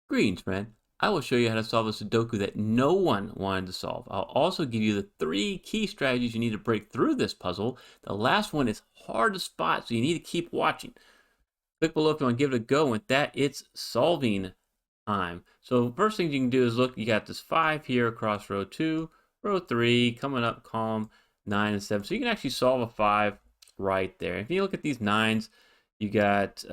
Greetings, friend. I will show you how to solve a Sudoku that no one wanted to solve. I'll also give you the 3 key strategies you need to break through this puzzle. The last one is hard to spot, so you need to keep watching. Click below if you want to give it a go. With that, it's solving time. So first thing you can do is look, you got this 5 here across row 2, row 3, coming up column 9 and 7. So you can actually solve a 5 right there. If you look at these 9s, you got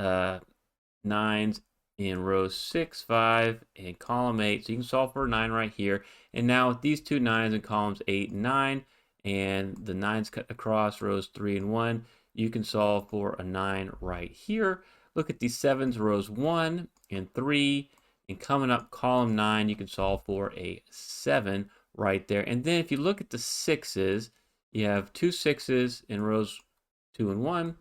9s in row 6, 5, and column 8. So you can solve for a 9 right here. And now with these two 9s in columns 8 and 9, and the 9s cut across rows 3 and 1, you can solve for a 9 right here. Look at these 7s, rows 1 and 3, and coming up column 9, you can solve for a 7 right there. And then if you look at the 6s, you have two 6s in rows 2 and 1.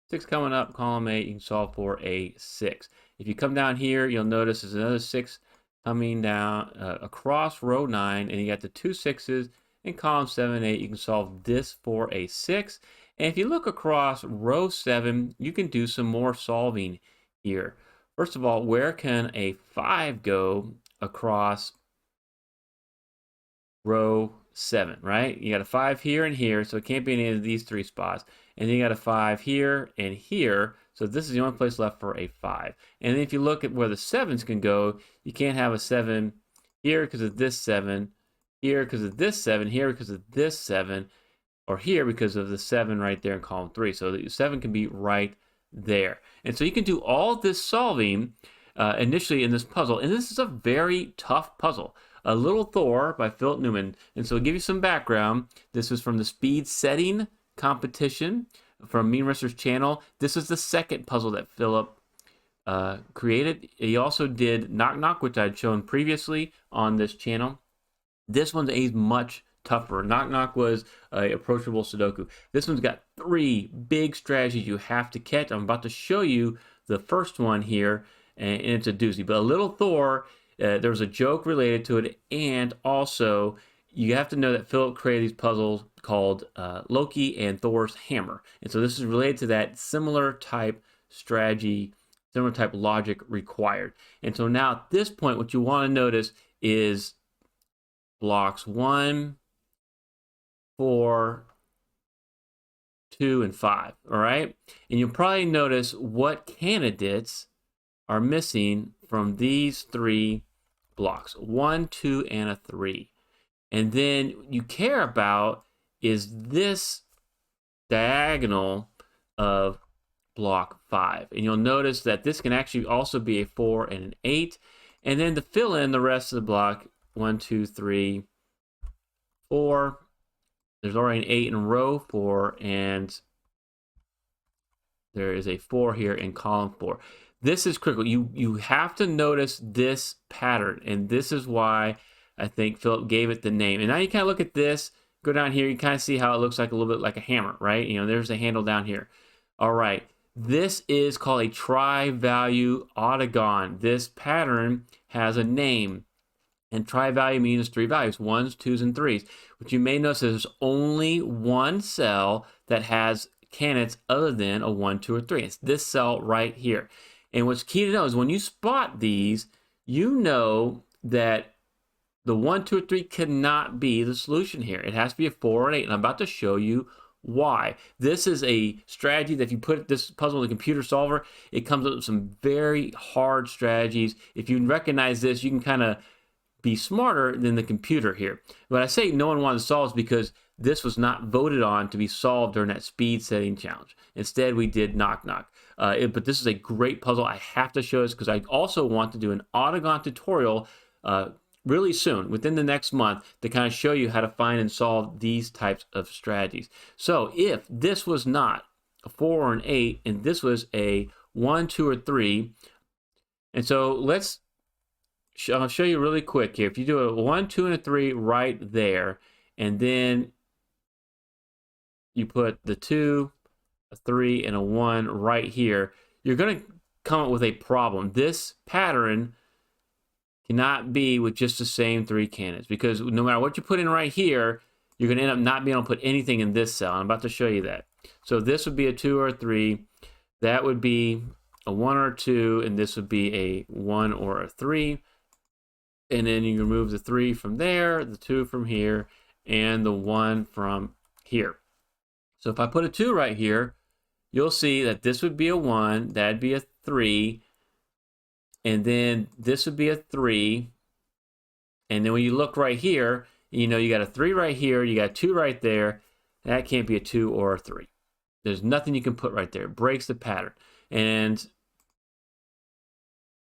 6 coming up, column 8, you can solve for a 6. If you come down here, you'll notice there's another 6 coming down across row 9, and you got the two 6s in column 7 and 8. You can solve this for a 6. And if you look across row 7, you can do some more solving here. First of all, where can a 5 go across row 7, right? You got a 5 here and here, so it can't be any of these 3 spots. And then you got a 5 here and here, so this is the only place left for a 5. And then if you look at where the 7s can go, you can't have a 7 here because of this 7, here because of this 7, here because of this 7, or here because of the 7 right there in column 3. So the 7 can be right there. And so you can do all this solving initially in this puzzle. And this is a very tough puzzle. A Little Thor by Philip Newman. And so to give you some background, this is from the speed setting competition from Memeristor's channel. This is the second puzzle that Philip created. He also did Knock Knock, which I'd shown previously on this channel. This one's a much tougher. Knock Knock was approachable Sudoku. This one's got 3 big strategies you have to catch. I'm about to show you the first one here, and it's a doozy. But A Little Thor, there was a joke related to it, and also you have to know that Philip created these puzzles called Loki and Thor's Hammer. And so this is related to that similar type strategy, similar type logic required. And so now at this point, what you want to notice is blocks 1, 4, 2, and 5, all right? And you'll probably notice what candidates are missing from these 3 blocks, 1, 2, and a 3. And then you care about is this diagonal of block 5. And you'll notice that this can actually also be a 4 and an 8. And then to fill in the rest of the block, 1, 2, 3, 4. There's already an 8 in row 4, and there is a 4 here in column 4. This is critical. You have to notice this pattern, and this is why I think Philip gave it the name. And now you kind of look at this, go down here, you kind of see how it looks like a little bit like a hammer, right? You know, there's the handle down here. All right, this is called a tri-value Oddagon. This pattern has a name, and tri-value means 3 values, 1s, 2s, and 3s. But you may notice there's only one cell that has candidates other than a 1, 2, or 3. It's this cell right here. And what's key to know is when you spot these, you know that the 1, 2, or 3 cannot be the solution here. It has to be a 4 or 8, and I'm about to show you why. This is a strategy that if you put this puzzle in a computer solver, it comes up with some very hard strategies. If you recognize this, you can kind of be smarter than the computer here. When I say no one wanted to solve is because this was not voted on to be solved during that speed setting challenge. Instead, we did Knock Knock. But this is a great puzzle. I have to show this because I also want to do an Oddagon tutorial really soon, within the next month, to kind of show you how to find and solve these types of strategies. So if this was not a 4 or an 8, and this was a 1, 2, or 3, and so I'll show you really quick here. If you do a 1, 2, and a 3 right there, and then you put the 2, a 3, and a 1 right here, you're going to come up with a problem. This pattern cannot be with just the same 3 candidates, because no matter what you put in right here, you're going to end up not being able to put anything in this cell. I'm about to show you that. So this would be a 2 or a 3. That would be a 1 or a 2, and this would be a 1 or a 3. And then you remove the 3 from there, the 2 from here, and the 1 from here. So if I put a 2 right here, you'll see that this would be a 1, that'd be a 3, and then this would be a 3. And then when you look right here, you know you got a 3 right here, you got a 2 right there. That can't be a 2 or a 3. There's nothing you can put right there. It breaks the pattern. And if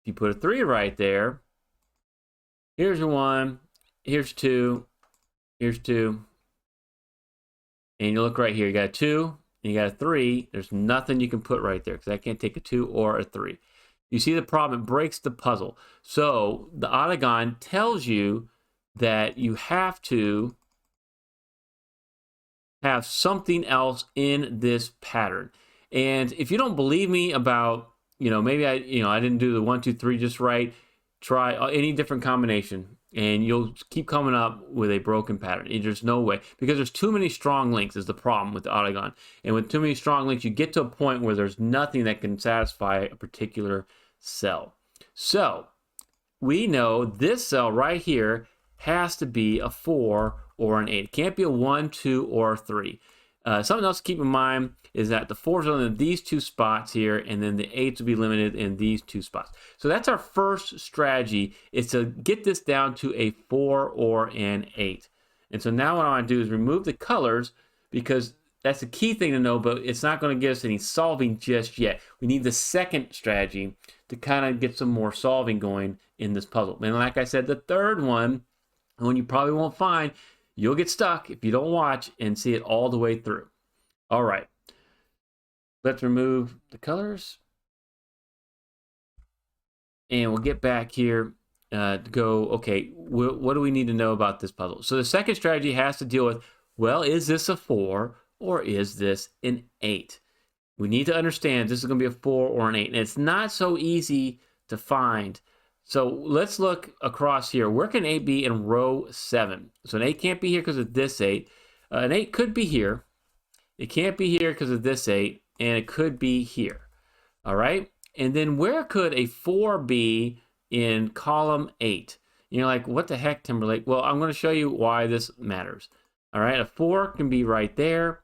you put a 3 right there, here's your 1, here's 2, here's 2. And you look right here, you got a 2, and you got a 3. There's nothing you can put right there because I can't take a 2 or a 3. You see the problem? It breaks the puzzle. So the Oddagon tells you that you have to have something else in this pattern. And if you don't believe me about, maybe I didn't do the 1, 2, 3 just right, try any different combination and you'll keep coming up with a broken pattern. There's no way, because there's too many strong links is the problem with the Oddagon. And with too many strong links, you get to a point where there's nothing that can satisfy a particular cell. So we know this cell right here has to be a 4 or an 8. It can't be a 1, 2, or 3. Something else to keep in mind is that the 4s are in these 2 spots here, and then the 8s will be limited in these 2 spots. So that's our first strategy, is to get this down to a 4 or an 8. And so now what I want to do is remove the colors, because that's the key thing to know, but it's not going to give us any solving just yet. We need the second strategy to kind of get some more solving going in this puzzle. And like I said, the third one you probably won't find, you'll get stuck if you don't watch and see it all the way through. All right, let's remove the colors. And we'll get back here to go, okay, what do we need to know about this puzzle? So the second strategy has to deal with, well, is this a 4 or is this an 8? We need to understand this is going to be a 4 or an 8. And it's not so easy to find. So let's look across here. Where can 8 be in row 7? So an 8 can't be here because of this 8. An 8 could be here. It can't be here because of this 8. And it could be here. All right? And then where could a 4 be in column 8? You're like, what the heck, Timberlake? Well, I'm going to show you why this matters. All right? A 4 can be right there.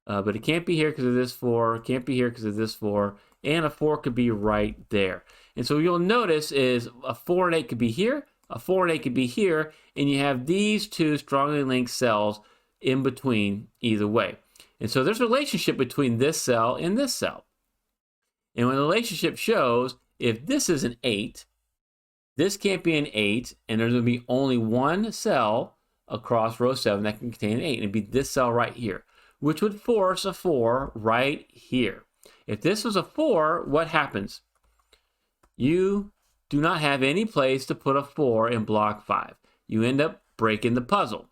But it can't be here because of this 4. It can't be here because of this 4. And a 4 could be right there. And so you'll notice is a 4 and 8 could be here, a 4 and 8 could be here, and you have these 2 strongly linked cells in between either way. And so there's a relationship between this cell and this cell. And when the relationship shows, if this is an 8, this can't be an 8, and there's going to be only one cell across row 7 that can contain an 8, and it'd be this cell right here, which would force a 4 right here. If this was a 4, what happens? You do not have any place to put a 4 in block 5. You end up breaking the puzzle.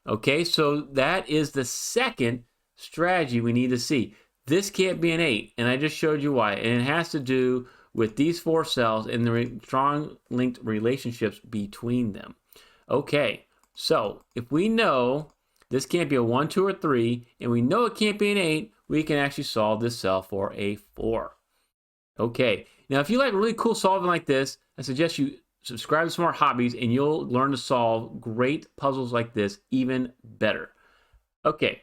Okay, so that is the second strategy we need to see. This can't be an 8, and I just showed you why. And it has to do with these 4 cells and the strong linked relationships between them. Okay, so if we know this can't be a 1, 2, or 3, and we know it can't be an 8, we can actually solve this cell for a 4. Okay, now if you like really cool solving like this, I suggest you subscribe to Smart Hobbies and you'll learn to solve great puzzles like this even better. Okay,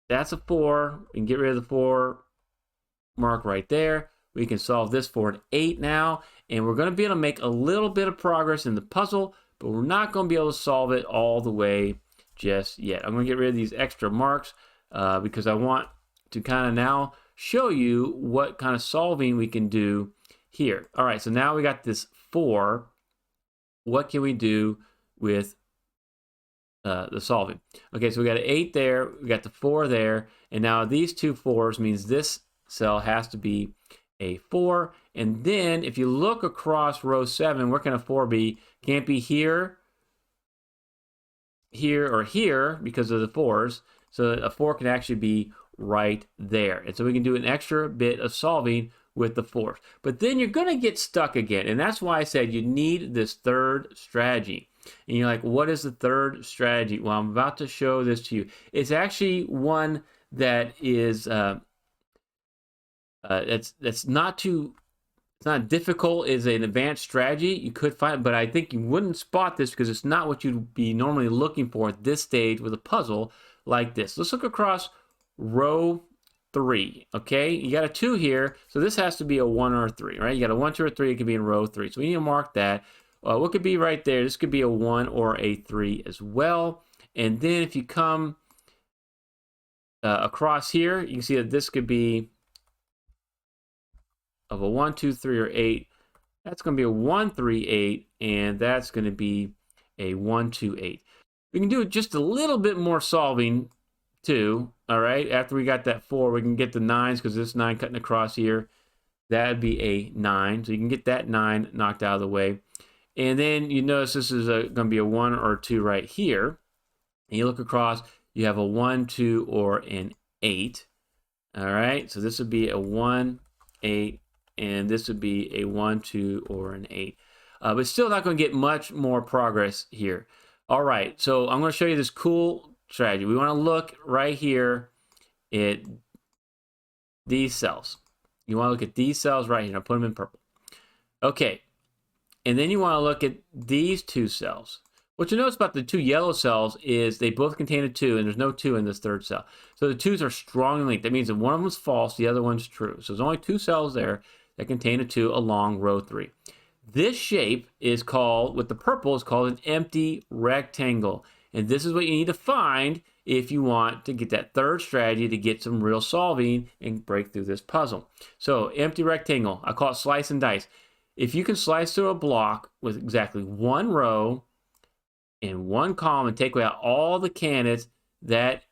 that's a 4. We can get rid of the 4 mark right there. We can solve this for an 8 now, and we're going to be able to make a little bit of progress in the puzzle, but we're not going to be able to solve it all the way just yet. I'm going to get rid of these extra marks because I want to kind of now show you what kind of solving we can do here. All right, so now we got this 4. What can we do with the solving? Okay, so we got an 8 there, we got the 4 there, and now these 2 4s means this cell has to be a 4. And then if you look across row 7, where can a 4 be? Can't be here, here, or here because of the 4s. So a 4 can actually be right there. And so we can do an extra bit of solving with the 4s. But then you're going to get stuck again. And that's why I said you need this third strategy. And you're like, what is the third strategy? Well, I'm about to show this to you. It's actually one that is That's not too, it's not difficult. It's an advanced strategy. You could find, but I think you wouldn't spot this because it's not what you'd be normally looking for at this stage with a puzzle like this. Let's look across row 3. Okay, you got a 2 here, so this has to be a 1 or a 3, right? You got a 1, 2, or 3. It could be in row 3, so we need to mark that. What could be right there? This could be a 1 or a 3 as well. And then if you come across here, you can see that this could be of a 1, 2, 3, or 8. That's going to be a 1, 3, 8, and that's going to be a 1, 2, 8. We can do just a little bit more solving too. All right, after we got that 4, we can get the 9s because this 9 cutting across here, that'd be a 9. So you can get that 9 knocked out of the way. And then you notice this is going to be a 1 or 2 right here. And you look across, you have a 1, 2, or an 8. All right, so this would be a 1, 8, and this would be a 1, 2, or an 8. But still not going to get much more progress here. All right, so I'm going to show you this cool strategy. We want to look right here at these cells. You want to look at these cells right here. I'll put them in purple. Okay, and then you want to look at these 2 cells. What you notice about the 2 yellow cells is they both contain a 2, and there's no 2 in this 3rd cell. So the 2s are strongly linked. That means that one of them is false, the other one's true. So there's only 2 cells there that contain a 2 along row 3. This shape is called, with the purple, is called an empty rectangle. And this is what you need to find if you want to get that 3rd strategy to get some real solving and break through this puzzle. So empty rectangle, I call it slice and dice. If you can slice through a block with exactly 1 row and 1 column and take out all the candidates, that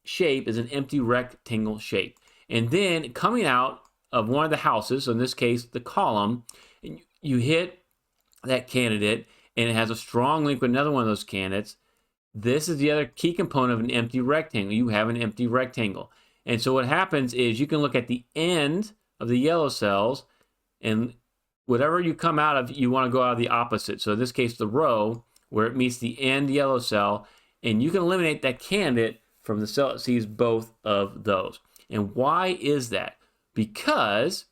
shape is an empty rectangle shape. And then coming out of one of the houses, so in this case the column, you hit that candidate and it has a strong link with another one of those candidates. This is the other key component of an empty rectangle. You have an empty rectangle. And so what happens is you can look at the end of the yellow cells, and whatever you come out of, you want to go out of the opposite. So in this case, the row where it meets the end yellow cell, and you can eliminate that candidate from the cell that sees both of those. And why is that? Because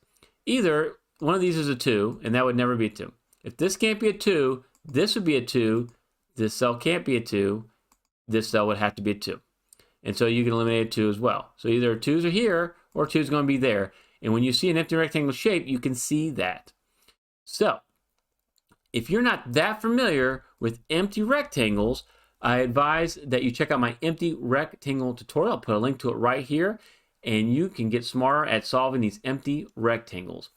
either one of these is a 2, and that would never be a 2. If this can't be a 2, this would be a 2. This cell can't be a 2. This cell would have to be a 2. And so you can eliminate a 2 as well. So either 2s are here or 2 is going to be there. And when you see an empty rectangle shape, you can see that. So if you're not that familiar with empty rectangles, I advise that you check out my empty rectangle tutorial. I'll put a link to it right here, and you can get smarter at solving these empty rectangles.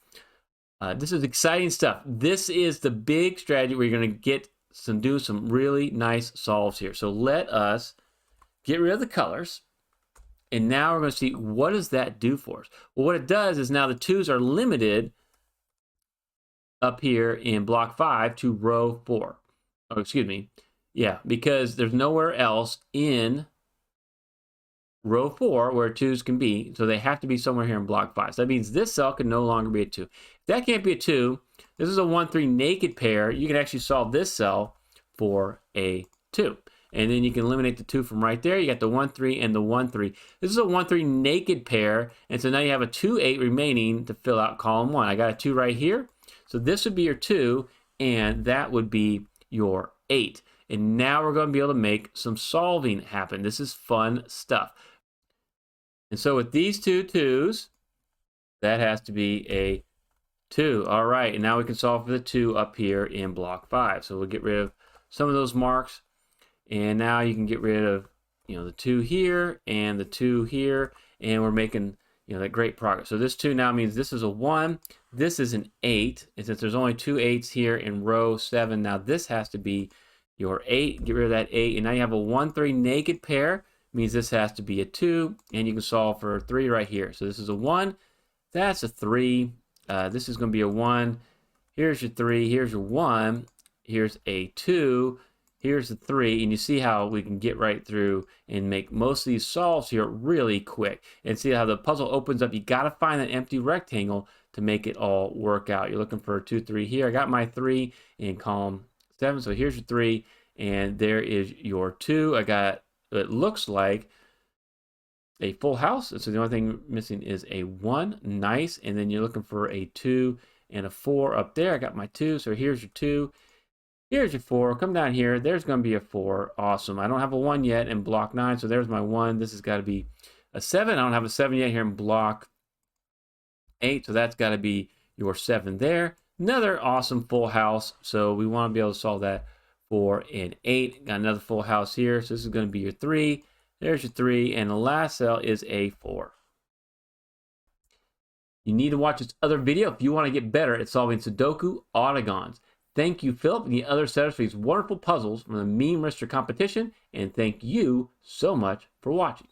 This is exciting stuff. This is the big strategy where you're going to do some really nice solves here. So let us get rid of the colors, and now we're going to see what does that do for us. Well, what it does is now the 2s are limited up here in block 5 to row 4. Oh, excuse me. Yeah, because there's nowhere else in row 4 where 2s can be, so they have to be somewhere here in block 5. So that means this cell can no longer be a 2. If that can't be a 2, this is a 1, 3 naked pair. You can actually solve this cell for a 2. And then you can eliminate the 2 from right there. You got the 1, 3 and the 1, 3. This is a 1, 3 naked pair, and so now you have a 2, 8 remaining to fill out column 1. I got a 2 right here. So this would be your 2, and that would be your 8. And now we're going to be able to make some solving happen. This is fun stuff. And so with these 2 2s, that has to be a 2. All right, and now we can solve for the 2 up here in block 5. So we'll get rid of some of those marks, and now you can get rid of, the 2 here and the 2 here, and we're making, that great progress. So this 2 now means this is a 1, this is an 8, and since there's only 2 8s here in row 7, now this has to be your 8. Get rid of that 8, and now you have a 1, 3 naked pair, means this has to be a 2, and you can solve for 3 right here. So this is a 1, that's a 3, this is going to be a 1, here's your 3, here's your 1, here's a 2, here's the 3, and you see how we can get right through and make most of these solves here really quick. And see how the puzzle opens up. You got to find that empty rectangle to make it all work out. You're looking for a 2, 3 here. I got my 3 in column 7, so here's your 3, and there is your 2. I got, it looks like, a full house. So the only thing missing is a 1. Nice. And then you're looking for a 2 and a 4 up there. I got my 2. So here's your 2. Here's your 4. Come down here. There's going to be a 4. Awesome. I don't have a 1 yet in block 9. So there's my 1. This has got to be a 7. I don't have a 7 yet here in block 8. So that's got to be your 7 there. Another awesome full house. So we want to be able to solve that for an 8. Got another full house here. So this is going to be your 3. There's your 3. And the last cell is a 4. You need to watch this other video if you want to get better at solving Sudoku Oddagons. Thank you, Philip, and the other setters for these wonderful puzzles from the Memeristor competition. And thank you so much for watching.